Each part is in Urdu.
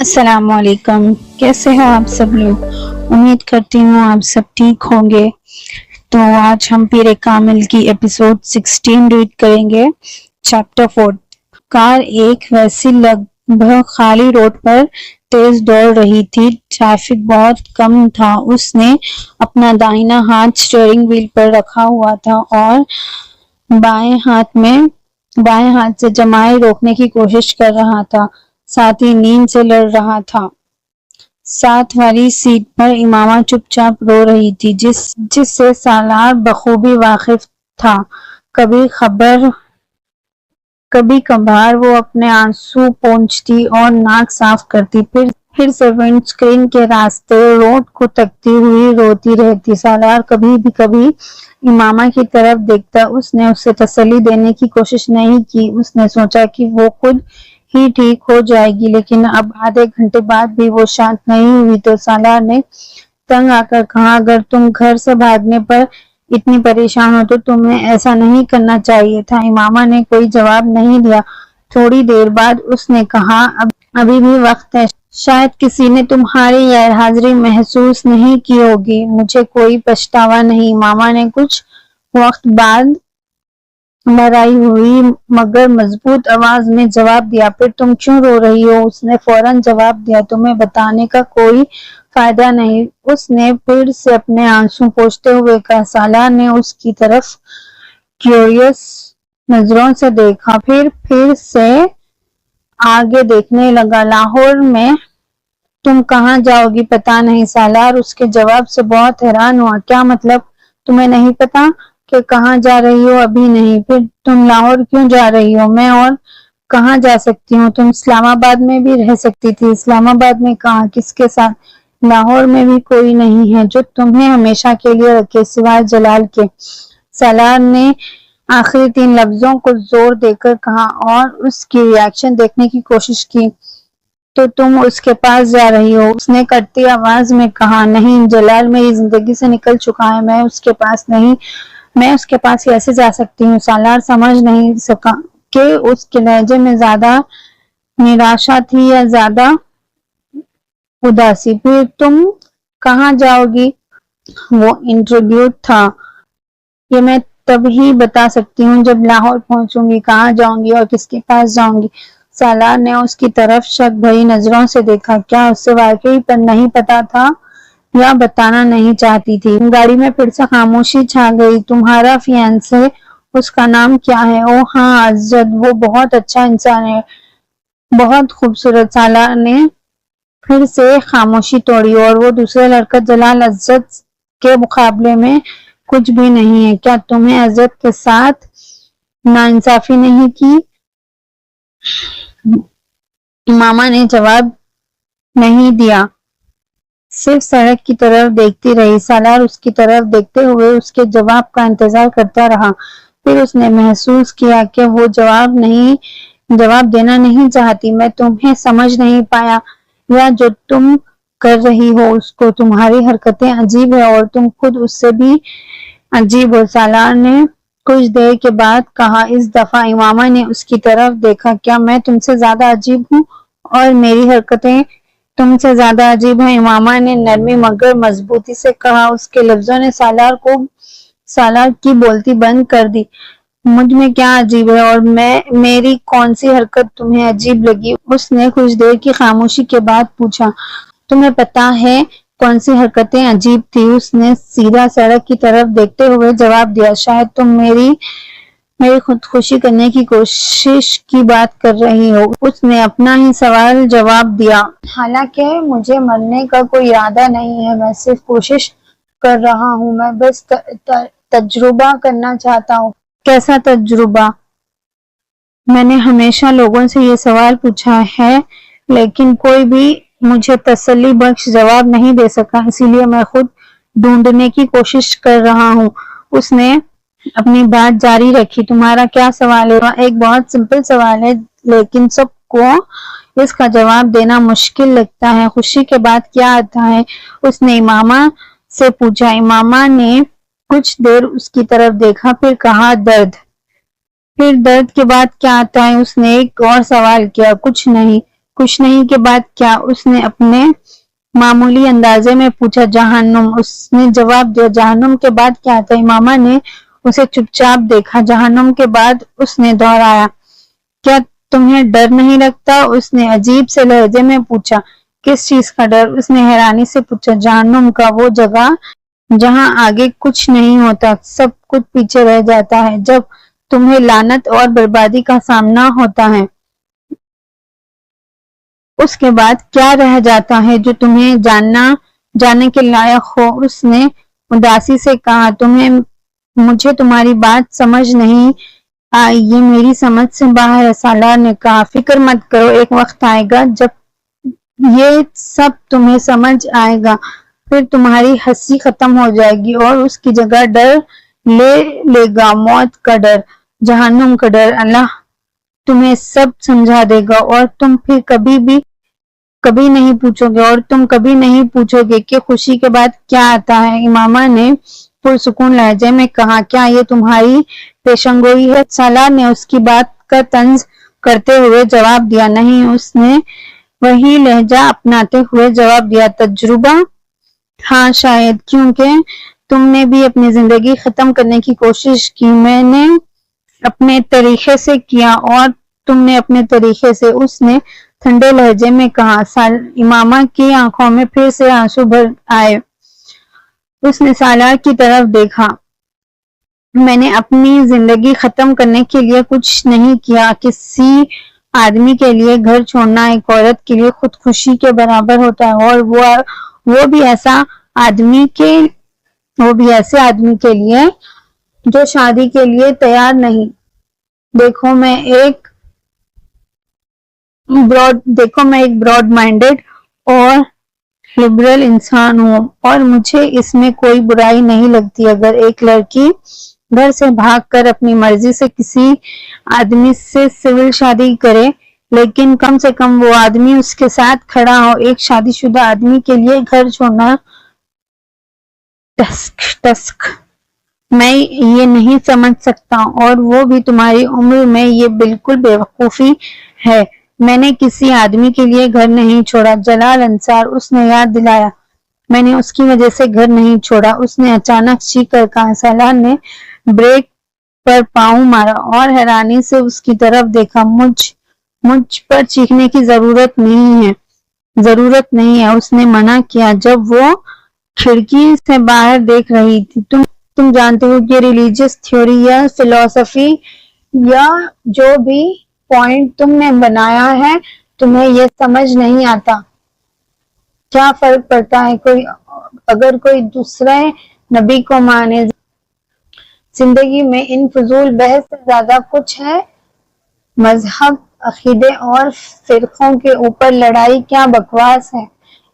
السلام علیکم، کیسے ہیں آپ سب لوگ؟ امید کرتی ہوں آپ سب ٹھیک ہوں گے۔ تو آج ہم پیر کامل کی ایپیسوڈ 16 ریڈ کریں گے، چیپٹر 4۔ کار ایک ویسی لگ بھگ خالی روڈ پر تیز دوڑ رہی تھی، ٹریفک بہت کم تھا۔ اس نے اپنا دائنا ہاتھ اسٹیئرنگ وہیل پر رکھا ہوا تھا اور بائیں ہاتھ سے جمائے روکنے کی کوشش کر رہا تھا، ساتھ ہی نیند سے لڑ رہا تھا۔ ساتھ والی سیٹ پر امامہ چپ چاپ رو رہی تھی، جس سے سالار بخوبی واقف تھا۔ کبھی کبھار وہ اپنے آنسو پونچھتی اور ناک صاف کرتی، پھر سے ونڈ اسکرین کے راستے روڈ کو تکتی ہوئی روتی رہتی۔ سالار کبھی امامہ کی طرف دیکھتا۔ اس نے اسے تسلی دینے کی کوشش نہیں کی۔ اس نے سوچا کہ وہ خود ہی ٹھیک ہو جائے گی، لیکن اب آدھے گھنٹے بعد بھی وہ شانت نہیں ہوئی تو سالار نے تنگ آ کر کہا، اگر تم گھر سے بھاگنے پر اتنی پریشان ہو تو تمہیں ایسا نہیں کرنا چاہیے تھا۔ امامہ نے کوئی جواب نہیں دیا۔ تھوڑی دیر بعد اس نے کہا، ابھی بھی وقت ہے، شاید کسی نے تمہاری غیر حاضری محسوس نہیں کی ہوگی۔ مجھے کوئی پچھتاوا نہیں۔ امامہ نے کچھ وقت بعد بھرائی ہوئی مگر مضبوط آواز میں جواب دیا، پھر تم کیوں رو رہی ہو؟ اس نے فوراً جواب دیا، تمہیں بتانے کا کوئی فائدہ نہیں۔ اس نے پھر سے اپنے آنسو پوچھتے ہوئے کہا۔ سالار نے اس کی طرف کیوریس نظروں سے دیکھا، پھر سے آگے دیکھنے لگا۔ لاہور میں تم کہاں جاؤ گی؟ پتہ نہیں۔ سالار اس کے جواب سے بہت حیران ہوا۔ کیا مطلب؟ تمہیں نہیں پتا کہ کہاں جا رہی ہو؟ ابھی نہیں۔ پھر تم لاہور کیوں جا رہی ہو؟ میں اور کہاں جا سکتی ہوں؟ تم اسلام آباد میں بھی رہ سکتی تھی۔ اسلام آباد میں کہاں؟ کس کے ساتھ؟ لاہور میں بھی کوئی نہیں ہے جو تمہیں ہمیشہ کے لیے رکھے سوائے جلال کے۔ سالار نے آخری 3 لفظوں کو زور دے کر کہا اور اس کی ری ایکشن دیکھنے کی کوشش کی۔ تو تم اس کے پاس جا رہی ہو؟ اس نے کٹتی آواز میں کہا، نہیں، جلال میری زندگی سے نکل چکا ہے، میں اس کے پاس نہیں۔ میں اس کے پاس کیسے جا سکتی ہوں؟ سالار سمجھ نہیں سکا کہ اس کے لہجے میں زیادہ نراشا تھی یا زیادہ اداسی۔ پھر تم کہاں جاؤ گی؟ وہ انٹروگیٹ تھا۔ یہ میں تب ہی بتا سکتی ہوں جب لاہور پہنچوں گی۔ کہاں جاؤں گی اور کس کے پاس جاؤں گی؟ سالار نے اس کی طرف شک بھری نظروں سے دیکھا۔ کیا اسے واقعی نہیں پتا تھا یا بتانا نہیں چاہتی تھی؟ گاڑی میں پھر سے خاموشی چھا گئی۔ تمہارا فیانسے، اس کا نام کیا ہے؟ اوہ ہاں، عزت، وہ بہت اچھا انسان ہے، بہت خوبصورت۔ سالار نے پھر سے خاموشی توڑی، اور وہ دوسرے لڑکا جلال عزت کے مقابلے میں کچھ بھی نہیں ہے۔ کیا تمہیں عزت کے ساتھ ناانصافی نہیں کی؟ امامہ نے جواب نہیں دیا، صرف سڑک کی طرف دیکھتی رہی۔ سالار اس کی طرف دیکھتے ہوئے اس کے جواب کا انتظار کرتا رہا۔ پھر اس نے محسوس کیا کہ وہ جواب دینا نہیں چاہتی۔ میں تمہیں سمجھ نہیں پایا، یا جو تم کر رہی ہو اس کو، تمہاری حرکتیں عجیب ہیں اور تم خود اس سے بھی عجیب ہو۔ سالار نے کچھ دیر کے بعد کہا۔ اس دفعہ امامہ نے اس کی طرف دیکھا۔ کیا میں تم سے زیادہ عجیب ہوں اور میری حرکتیں تم سے زیادہ عجیب ہیں؟ امامہ نے نرمی مگر مضبوطی سے کہا۔ اس کے لفظوں نے سالار کی بولتی بند کر دی۔ مجھ میں کیا عجیب ہے اور میری کون سی حرکت تمہیں عجیب لگی؟ اس نے کچھ دیر کی خاموشی کے بعد پوچھا۔ تمہیں پتا ہے کون سی حرکتیں عجیب تھی؟ اس نے سیدھا سڑک کی طرف دیکھتے ہوئے جواب دیا، شاید تم میری خودکشی کرنے کی کوشش کی بات کر رہی ہو۔ اس نے اپنا ہی سوال جواب دیا، حالانکہ مجھے مرنے کا کوئی ارادہ نہیں ہے، میں صرف کوشش کر رہا ہوں، میں بس تجربہ کرنا چاہتا ہوں۔ کیسا تجربہ؟ میں نے ہمیشہ لوگوں سے یہ سوال پوچھا ہے، لیکن کوئی بھی مجھے تسلی بخش جواب نہیں دے سکا، اسی لیے میں خود ڈھونڈنے کی کوشش کر رہا ہوں۔ اس نے اپنی بات جاری رکھی، تمہارا کیا سوال ہے؟ ایک بہت سمپل سوال ہے، لیکن سب کو اس کا جواب دینا مشکل لگتا ہے۔ خوشی کے بعد کیا آتا ہے؟ اس نے امامہ سے پوچھا۔ امامہ نے کچھ دیر اس کی طرف دیکھا، پھر کہا، درد۔ پھر درد کے بعد کیا آتا ہے؟ اس نے ایک اور سوال کیا۔ کچھ نہیں۔ کچھ نہیں کے بعد کیا؟ اس نے اپنے معمولی اندازے میں پوچھا۔ جہنم، اس نے جواب دیا۔ جہنم کے بعد کیا تھا؟ امامہ نے اسے چپ چاپ دیکھا۔ جہنم کے بعد اس نے دہرایا۔ کیا تمہیں ڈر نہیں لگتا؟ اس نے عجیب سے لہجے میں پوچھا۔ کس چیز کا ڈر؟ اس نے حیرانی سے پوچھا۔ جہنم کا، وہ جگہ جہاں آگے کچھ نہیں ہوتا، سب کچھ پیچھے رہ جاتا ہے، جب تمہیں لعنت اور بربادی کا سامنا ہوتا ہے۔ اس کے بعد کیا رہ جاتا ہے جو تمہیں جاننے کے لائق ہو؟ اس نے اداسی سے کہا۔ مجھے تمہاری بات سمجھ نہیں آئی، یہ میری سمجھ سے باہر ہے۔ سالار نے کہا۔ فکر مت کرو، ایک وقت آئے گا جب یہ سب تمہیں سمجھ آئے گا، پھر تمہاری ہنسی ختم ہو جائے گی اور اس کی جگہ ڈر لے گا، موت کا ڈر، جہنم کا ڈر۔ اللہ تمہیں سب سمجھا دے گا اور تم پھر کبھی نہیں پوچھو گے کہ خوشی کے بعد کیا آتا ہے۔ امامہ نے پرسکون لہجے میں کہا۔ کیا یہ تمہاری پیشن گوئی ہے؟ سالار نے اس کی بات کا طنز کرتے ہوئے جواب دیا۔ نہیں، اس نے وہی لہجہ اپناتے ہوئے جواب دیا۔ تجربہ؟ ہاں شاید، کیونکہ تم نے بھی اپنی زندگی ختم کرنے کی کوشش کی، میں نے اپنے طریقے سے کیا اور تم نے اپنے طریقے سے، اس نے ٹھنڈے لہجے میں کہا۔ امامہ کی آنکھوں میں پھر سے آنسو بھر آئے۔ اس نے سالار کی طرف دیکھا۔ میں نے اپنی زندگی ختم کرنے کے لیے کچھ نہیں کیا۔ کسی آدمی کے لیے گھر چھوڑنا ایک عورت کے لیے خودکشی کے برابر ہوتا ہے، اور وہ بھی ایسے آدمی کے لیے جو شادی کے لیے تیار نہیں۔ دیکھو میں ایک براڈ مائنڈڈ اور لبرل انسان ہوں اور مجھے اس میں کوئی برائی نہیں لگتی۔ اگر ایک لڑکی گھر سے بھاگ کر اپنی مرضی سے کسی آدمی سے سول شادی کرے، لیکن کم سے کم وہ آدمی اس کے ساتھ کھڑا ہو، ایک شادی شدہ آدمی کے لیے گھر چھوڑنا ٹسک میں یہ نہیں سمجھ سکتا، اور وہ بھی تمہاری عمر میں، یہ بالکل بے وقوفی ہے۔ میں نے کسی آدمی کے لیے گھر نہیں چھوڑا جلال انصار، اس نے یاد دلایا۔ میں نے اس کی وجہ سے گھر نہیں چھوڑا، اس نے اچانک چیخ کر کہا۔ سالار نے بریک پر پاؤں مارا اور حیرانی سے اس کی طرف دیکھا۔ مجھ پر چیخنے کی ضرورت نہیں ہے، اس نے منع کیا جب وہ کھڑکی سے باہر دیکھ رہی تھی۔ تم جانتے ہو کہ ریلیجیس تھیوری یا فلسفی یا جو بھی پوائنٹ تم نے بنایا ہے، تمہیں یہ سمجھ نہیں آتا۔ کیا فرق پڑتا ہے اگر کوئی دوسرے نبی کو مانے؟ زندگی میں ان فضول بحث سے زیادہ کچھ ہے۔ مذہب، عقیدے اور فرقوں کے اوپر لڑائی کیا بکواس ہے۔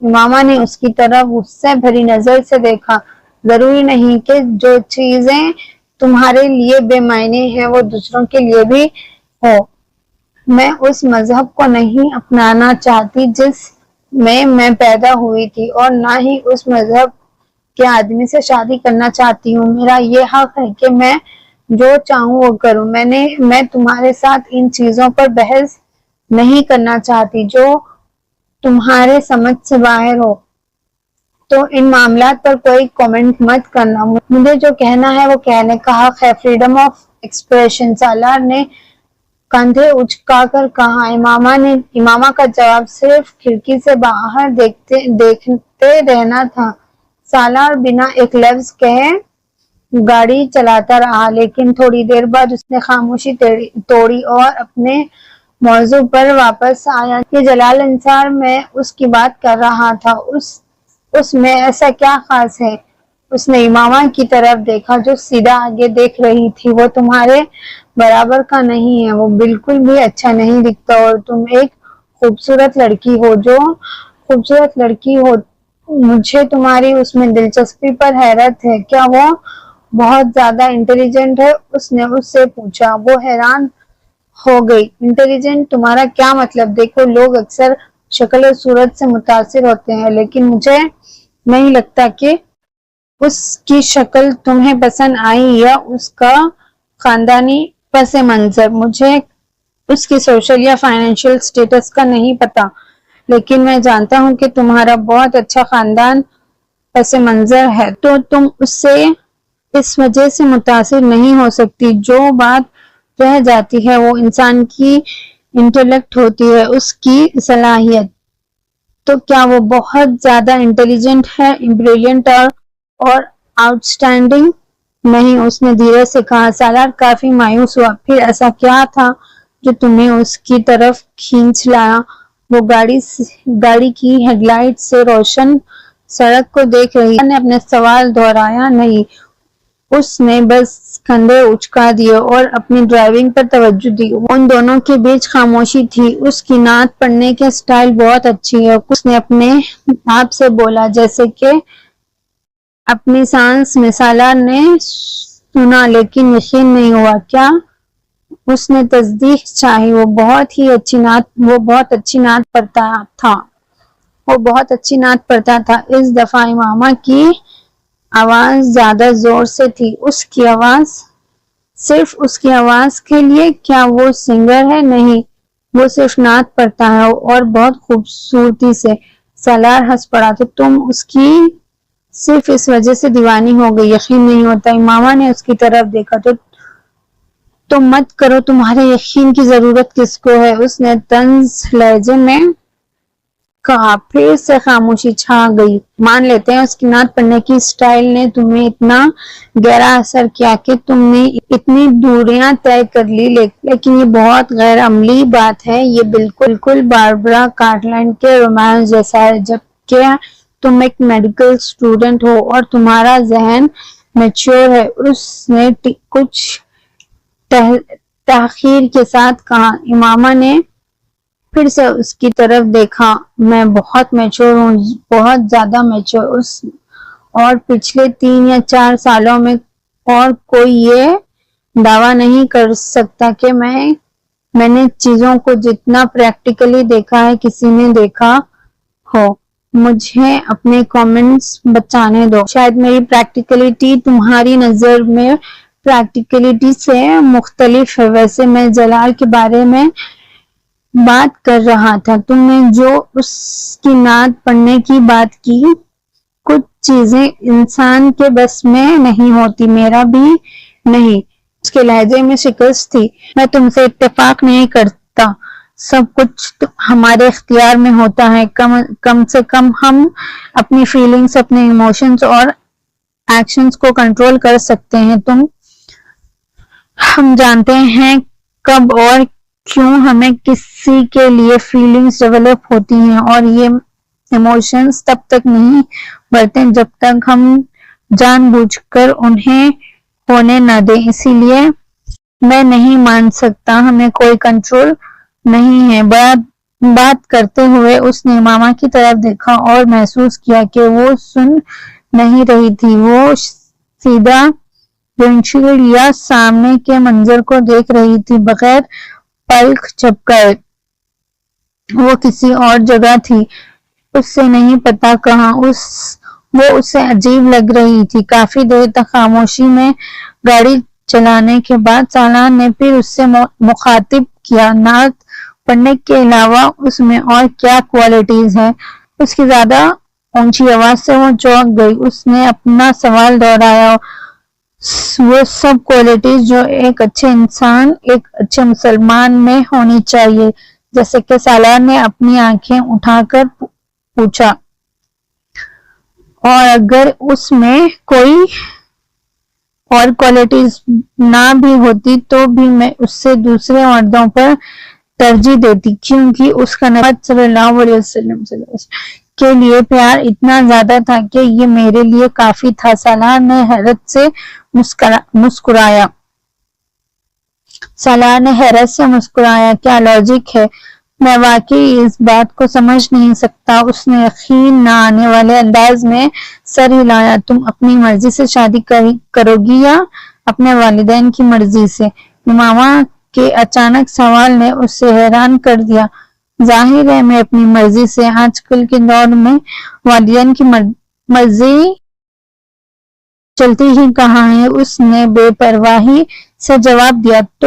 امامہ نے اس کی طرف غصے بھری نظر سے دیکھا۔ ضروری نہیں کہ جو چیزیں تمہارے لیے بے معنی ہیں وہ دوسروں کے لیے بھی ہو۔ میں اس مذہب کو نہیں اپنانا چاہتی جس میں پیدا ہوئی تھی، اور نہ ہی اس مذہب کے آدمی سے شادی کرنا چاہتی ہوں۔ میرا یہ حق ہے کہ میں جو چاہوں وہ کروں۔ میں تمہارے ساتھ ان چیزوں پر بحث نہیں کرنا چاہتی جو تمہارے سمجھ سے باہر ہو، تو ان معاملات پر کوئی کامنٹ مت کرنا۔ مجھے جو کہنا ہے وہ کہنے کا حق ہے، فریڈم آف ایکسپریشن۔ سالار نے کندھے اچکا کر کہا۔ امامہ کا جواب صرف کھڑکی سے باہر دیکھتے رہنا تھا۔ سالار بنا ایک لفظ کہے گاڑی چلاتا رہا، لیکن تھوڑی دیر بعد اس نے خاموشی توڑی اور اپنے موضوع پر واپس آیا۔ یہ جلال انصار میں اس کی بات کر رہا تھا، اس میں ایسا کیا خاص ہے؟ اس نے امامہ کی طرف دیکھا جو سیدھا آگے دیکھ رہی تھی۔ وہ تمہارے برابر کا نہیں ہے، وہ بالکل بھی اچھا نہیں دکھتا، اور تم ایک خوبصورت لڑکی ہو۔ مجھے تمہاری اس میں دلچسپی پر حیرت ہے۔ کیا وہ بہت زیادہ انٹیلیجنٹ ہے؟ اس نے اس سے پوچھا۔ وہ حیران ہو گئی۔ انٹیلیجنٹ؟ تمہارا کیا مطلب؟ دیکھو، لوگ اکثر شکل و صورت سے متاثر ہوتے ہیں، لیکن مجھے نہیں لگتا کہ اس کی شکل تمہیں پسند آئی یا اس کا خاندانی پس منظر۔ مجھے اس کی سوشل یا فائنینشیل سٹیٹس کا نہیں پتا، لیکن میں جانتا ہوں کہ تمہارا بہت اچھا خاندان پس منظر ہے، تو تم اس سے اس وجہ سے متاثر نہیں ہو سکتی۔ جو بات رہ جاتی ہے وہ انسان کی انٹلیکٹ ہوتی ہے، اس کی صلاحیت۔ تو کیا وہ بہت زیادہ انٹیلیجنٹ ہے، بریلینٹ اور آؤٹ اسٹینڈنگ؟ نہیں، اس نے دھیرے سے کہا۔ سالار کافی مایوس ہوا۔ پھر ایسا کیا تھا جو تمہیں اس کی طرف کھینچ لایا؟ وہ گاڑی کی ہیڈ لائٹ سے روشن سڑک کو دیکھ رہی نے اپنے سوال دہرایا نہیں، اس نے بس کندھے اچکا دیے اور اپنی ڈرائیونگ پر توجہ دی۔ ان دونوں کے بیچ خاموشی تھی۔ اس کی نعت پڑھنے کے سٹائل بہت اچھی ہے، اس نے اپنے آپ سے بولا، جیسے کہ اپنی سانس میں۔ سالار نے سنا لیکن یقین نہیں ہوا۔ کیا؟ اس نے تصدیق چاہی۔ وہ بہت اچھی نعت پڑھتا تھا۔ اس دفعہ امامہ کی آواز زیادہ زور سے تھی۔ صرف اس کی آواز کے لیے؟ کیا وہ سنگر ہے؟ نہیں، وہ صرف نعت پڑھتا ہے اور بہت خوبصورتی سے۔ سالار ہنس پڑا۔ تو تم اس کی صرف اس وجہ سے دیوانی ہو گئی؟ یقین نہیں ہوتا۔ امامہ نے اس کی طرف دیکھا۔ تو مت کرو، تمہارے یقین کی ضرورت کس کو ہے؟ اس نے طنز لہجے میں کہا۔ پھر سے خاموشی چھا گئی۔ مان لیتے ہیں اس کی نعت پڑھنے کی سٹائل نے تمہیں اتنا گہرا اثر کیا کہ تم نے اتنی دوریاں طے کر لی، لیکن یہ بہت غیر عملی بات ہے۔ یہ بالکل باربرا کارٹلینڈ کے رومانس جیسا ہے، جبکہ تم ایک میڈیکل اسٹوڈنٹ ہو اور تمہارا ذہن میچور ہے۔ اس نے کچھ تاخیر کے ساتھ کہا۔ امامہ نے پھر سے اس کی طرف دیکھا۔ میں بہت میچور ہوں، بہت زیادہ میچور، اور پچھلے 3 یا 4 سالوں میں اور کوئی یہ دعویٰ نہیں کر سکتا کہ میں نے چیزوں کو جتنا پریکٹیکلی دیکھا ہے کسی نے دیکھا ہو۔ مجھے اپنے کامنٹس بچانے دو۔ شاید میری پریکٹیکلٹی تمہاری نظر میں پریکٹیکلٹی سے مختلف ہے۔ ویسے میں جلال کے بارے میں بات کر رہا تھا۔ تم نے جو اس کی نعت پڑھنے کی بات کی، کچھ چیزیں انسان کے بس میں نہیں ہوتی، میرا بھی نہیں۔ اس کے لہجے میں شکست تھی۔ میں تم سے اتفاق نہیں کرتا۔ سب کچھ ہمارے اختیار میں ہوتا ہے۔ کم سے کم ہم اپنی فیلنگز، اپنے ایموشنز اور ایکشنز کو کنٹرول کر سکتے ہیں۔ ہم جانتے ہیں کب اور کیوں ہمیں کسی کے لیے فیلنگز ڈیولپ ہوتی ہیں، اور یہ ایموشنز تب تک نہیں بڑھتے جب تک ہم جان بوجھ کر انہیں ہونے نہ دیں۔ اسی لیے میں نہیں مان سکتا، ہمیں کوئی کنٹرول نہیں ہے۔ بات کرتے ہوئے اس نے امامہ کی طرف دیکھا اور محسوس کیا کہ وہ سن نہیں رہی تھی۔ وہ سیدھا ونڈشیلڈ یا سامنے کے منظر کو دیکھ رہی تھی، بغیر پلک جھپکائے۔ وہ کسی اور جگہ تھی، اس سے نہیں پتا کہاں۔ وہ اسے عجیب لگ رہی تھی۔ کافی دیر تک خاموشی میں گاڑی چلانے کے بعد سالار نے پھر اس سے مخاطب کیا، نعت پڑھنے کے علاوہ اس میں اور کیا کوالٹیز ہیں؟ اس کی زیادہ اونچی آواز سے وہ چونک گئی۔ اس نے اپنا سوال دہرایا، وہ سب کوالٹیز جو ایک اچھے انسان، ایک اچھے مسلمان میں ہونی چاہیے؟ جیسے کہ سالار نے اپنی آنکھیں اٹھا کر پوچھا۔ اور اگر اس میں کوئی اور کوالٹیز نہ بھی ہوتی تو بھی میں اس سے دوسرے مردوں پر ترجیح دیتی، کیونکہ اس کا نبی صلی اللہ علیہ وسلم کے لیے پیار اتنا زیادہ تھا کہ یہ میرے لیے کافی تھا۔ سالار نے حیرت سے مسکرایا۔ کیا لاجک ہے؟ میں واقعی اس بات کو سمجھ نہیں سکتا۔ اس نے یقین نہ آنے والے انداز میں سر ہلایا۔ تم اپنی مرضی سے شادی کرو گی یا اپنے والدین کی مرضی سے؟ امامہ کے اچانک سوال نے اسے حیران کر دیا۔ ظاہر ہے میں اپنی مرضی سے، آج کل کے دور میں والدین کی مرضی چلتی ہی کہاں ہے؟ اس نے بے پرواہی سے جواب دیا۔ تو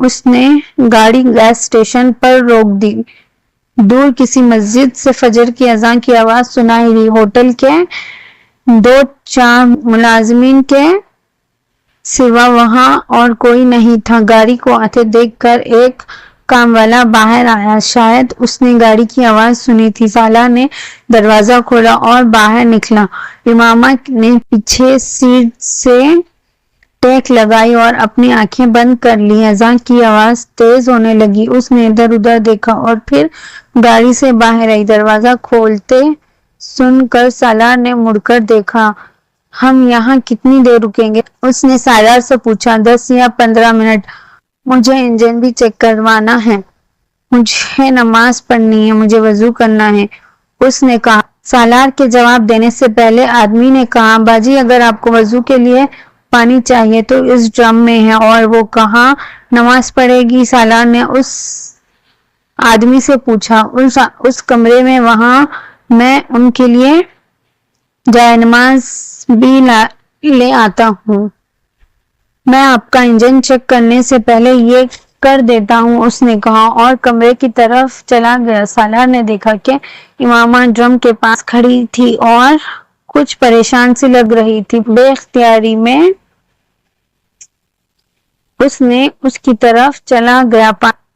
اس نے گاڑی گیس اسٹیشن پر روک دی۔ دور کسی مسجد سے فجر کی اذان کی آواز سنائی دی۔ ہوٹل کے 2-4 ملازمین کے سوا وہاں اور کوئی نہیں تھا۔ گاڑی کو آتے دیکھ کر ایک کام والا باہر آیا۔ شاید اس نے گاڑی کی آواز سنی تھی۔ سالار نے دروازہ کھولا اور باہر نکلا۔ امامہ نے پیچھے سیٹ سے ٹیک لگائی اور اپنی آنکھیں بند کر لی۔ اذان کی آواز تیز ہونے لگی۔ اس نے ادھر ادھر دیکھا اور پھر گاڑی سے باہر آئی۔ دروازہ کھولتے سن کر سالار نے مڑ کر دیکھا۔ ہم یہاں کتنی دیر رکیں گے؟ اس نے سالار سے پوچھا۔ 10 یا 15 منٹ۔ مجھے انجن بھی چیک کروانا ہے، مجھے نماز پڑھنی ہے، مجھے وضو کرنا ہے، اس نے کہا۔ سالار کے جواب دینے سے پہلے آدمی نے کہا، باجی اگر آپ کو وضو کے لیے پانی چاہیے تو اس ڈرم میں ہے۔ اور وہ کہاں نماز پڑھے گی؟ سالار نے اس آدمی سے پوچھا۔ اس کمرے میں، وہاں میں ان کے لیے جائے نماز بھی لے آتا ہوں۔ میں آپ کا انجن چیک کرنے سے پہلے یہ کر دیتا ہوں، اس نے کہا اور کمرے کی طرف چلا گیا۔ سالار نے دیکھا کہ امامہ ڈرم کے پاس کھڑی تھی اور کچھ پریشان سی لگ رہی تھی۔ بے اختیاری میں اس نے اس کی طرف چلا گیا۔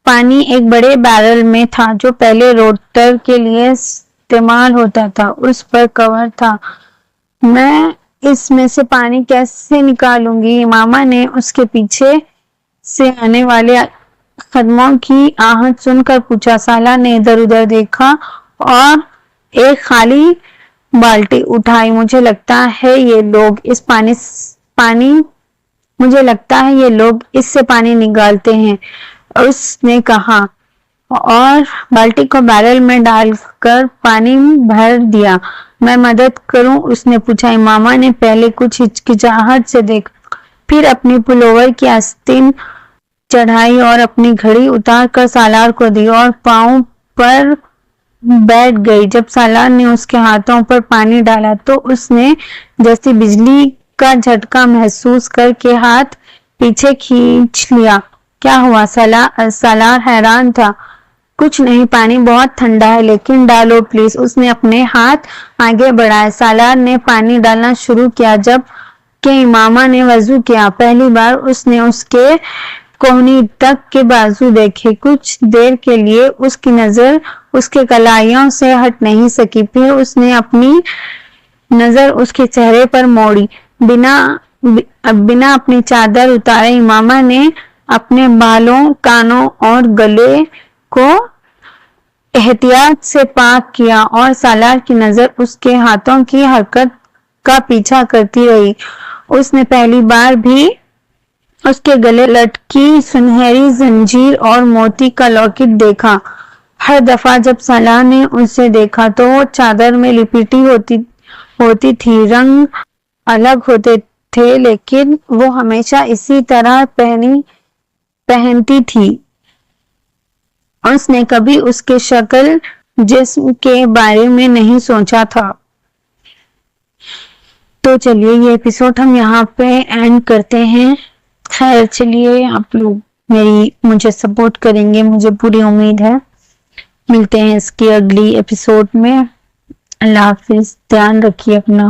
پانی ایک بڑے بیرل میں تھا جو پہلے روٹر کے لیے استعمال ہوتا تھا، اس پر کور تھا۔ میں اس میں سے پانی کیسے نکالوں گی؟ امامہ نے اس کے پیچھے سے آنے والے قدموں کی آہٹ سن کر پوچھا۔ سالار نے ادھر ادھر دیکھا اور ایک خالی بالٹی اٹھائی۔ مجھے لگتا ہے یہ لوگ اس سے پانی نکالتے ہیں، اس نے کہا اور بالٹی کو بیرل میں ڈال کر پانی بھر دیا۔ میں مدد کروں؟ اس نے پوچھا۔ امامہ نے پہلے کچھ ہچکچاہٹ سے دیکھا، پھر اپنی پلوور کی آستین چڑھائی اور اپنی گھڑی اتار کر سالار کو دی اور پاؤں پر بیٹھ گئی۔ جب سالار نے اس کے ہاتھوں پر پانی ڈالا تو اس نے جیسے بجلی کا جھٹکا محسوس کر کے ہاتھ پیچھے کھینچ لیا۔ کیا ہوا؟ سالار حیران تھا۔ کچھ نہیں، پانی بہت ٹھنڈا ہے، لیکن ڈالو پلیز۔ اس نے اپنے ہاتھ آگے بڑھائے۔ سالار نے پانی ڈالنا شروع کیا جب کہ امامہ نے وضو کیا۔ پہلی بار اس نے اس کے کہنی تک کے بازو دیکھے۔ کچھ دیر کے لیے اس کی نظر اس کے کلائیوں سے ہٹ نہیں سکی، پھر اس نے اپنی نظر اس کے چہرے پر موڑی۔ بنا اپنی چادر اتارے امامہ نے اپنے بالوں، کانوں اور گلے کو احتیاط سے پاک کیا اور سالار کی نظر اس کے ہاتھوں کی حرکت کا پیچھا کرتی رہی۔ اس نے پہلی بار بھی اس کے گلے لٹکی سنہری زنجیر اور موتی کا لاکٹ دیکھا۔ ہر دفعہ جب سالار نے اسے دیکھا تو وہ چادر میں لپٹی ہوتی تھی، رنگ الگ ہوتے تھے، لیکن وہ ہمیشہ اسی طرح پہنتی تھی۔ اس نے کبھی اس کے شکل جسم کے بارے میں نہیں سوچا تھا۔ تو چلیے یہ ایپیسوڈ ہم یہاں پہ اینڈ کرتے ہیں۔ خیر چلیے، آپ لوگ مجھے سپورٹ کریں گے، مجھے پوری امید ہے۔ ملتے ہیں اس کی اگلی ایپیسوڈ میں۔ اللہ حافظ، دھیان رکھیے اپنا۔